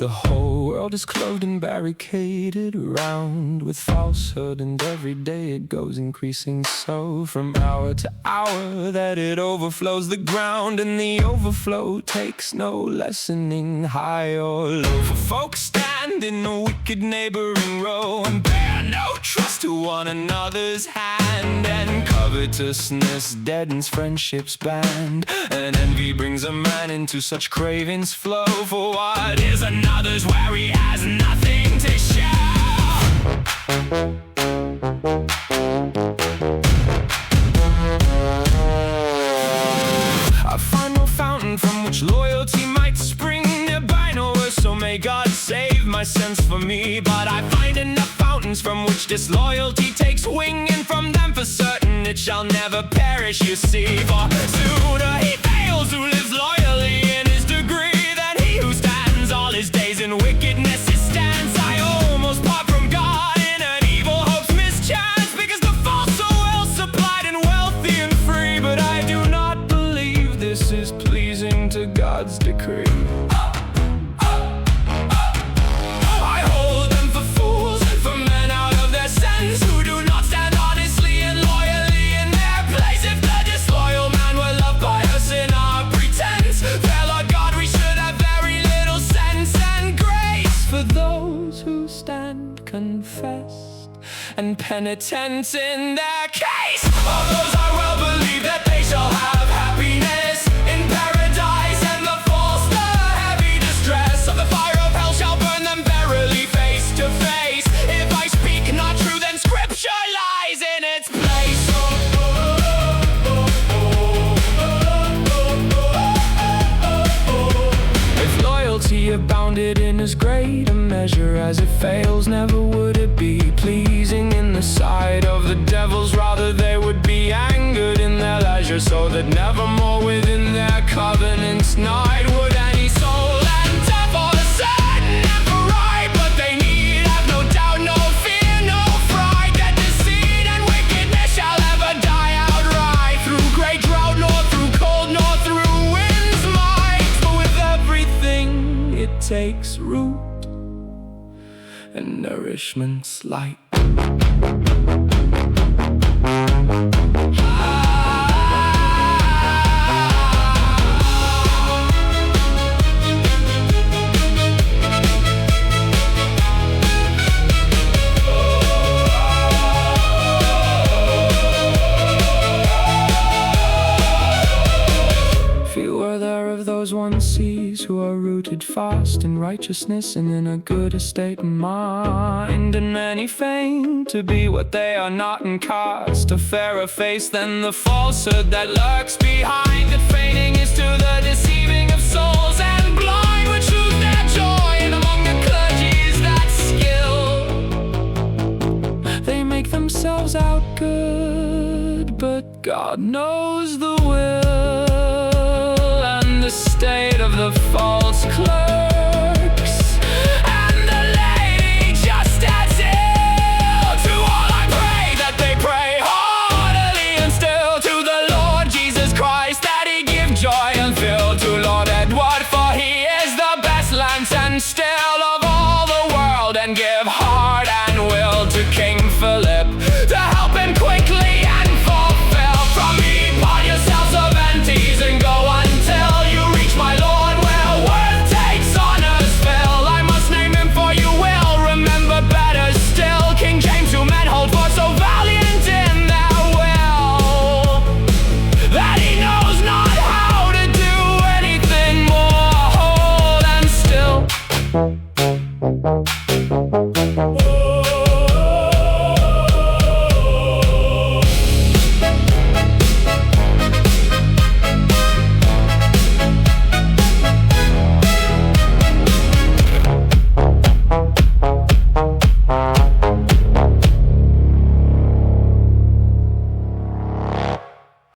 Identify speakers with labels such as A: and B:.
A: The whole world is clothed and barricaded around with falsehood, and every day it goes increasing so, from hour to hour, that it overflows the ground, and the overflow takes no lessening, high or low. For folks stand in a wicked neighboring row and bear no trust to one another's hand, and covetousness deadens friendship's band, and envy brings a man into such cravings flow for what is another's where he has nothing to show. I find no fountain from which loyalty might spring, nearby nowhere, so may God save my sense for me. But I find enough fountains from which disloyalty takes wing, and from them for certain it shall never perish, you see. For sooner he fails who lives loyally in his degree than he who stands all his days in wickedness his stance. I almost part from God in an evil hope's mischance, because the false so well supplied and wealthy and free. But I do not believe this is pleasing to God's decree. I hold them for fools, for men out of their sense, who do not stand honestly and loyally in their place. If the disloyal man were loved by us in our pretense, fair Lord God, we should have very little sense and grace. For those who stand confessed and penitent in their case, of those I well believe that they shall have happiness in paradise, and the false the heavy distress of the fire of hell shall burn them verily face to face. If I speak not true, then scripture lies in its place. If loyalty abounded in as great a measure as it fails, never would it be pleasing in the sight of the devils. Rather they would be angered in their leisure, so that nevermore within their covenants night would any soul enter for the certain and for right. But they need have no doubt, no fear, no fright, that deceit and wickedness shall ever die outright, through great drought, nor through cold, nor through wind's might. For with everything it takes root and nourishment's light. Few are there of those one sees who are rooted fast in righteousness and in a good estate of mind, and many feign to be what they are not, and cast a fairer face than the falsehood that lurks behind. That feigning is to the deceiving of souls, and blind with truth their joy, and among the clergy is that skill. They make themselves out good, but God knows the will and the state of the false clerks, and the lady just as ill. To all I pray that they pray heartily and still to the Lord Jesus Christ, that he give joy and fill to Lord Edward, for he is the best lance and still of all the world, and give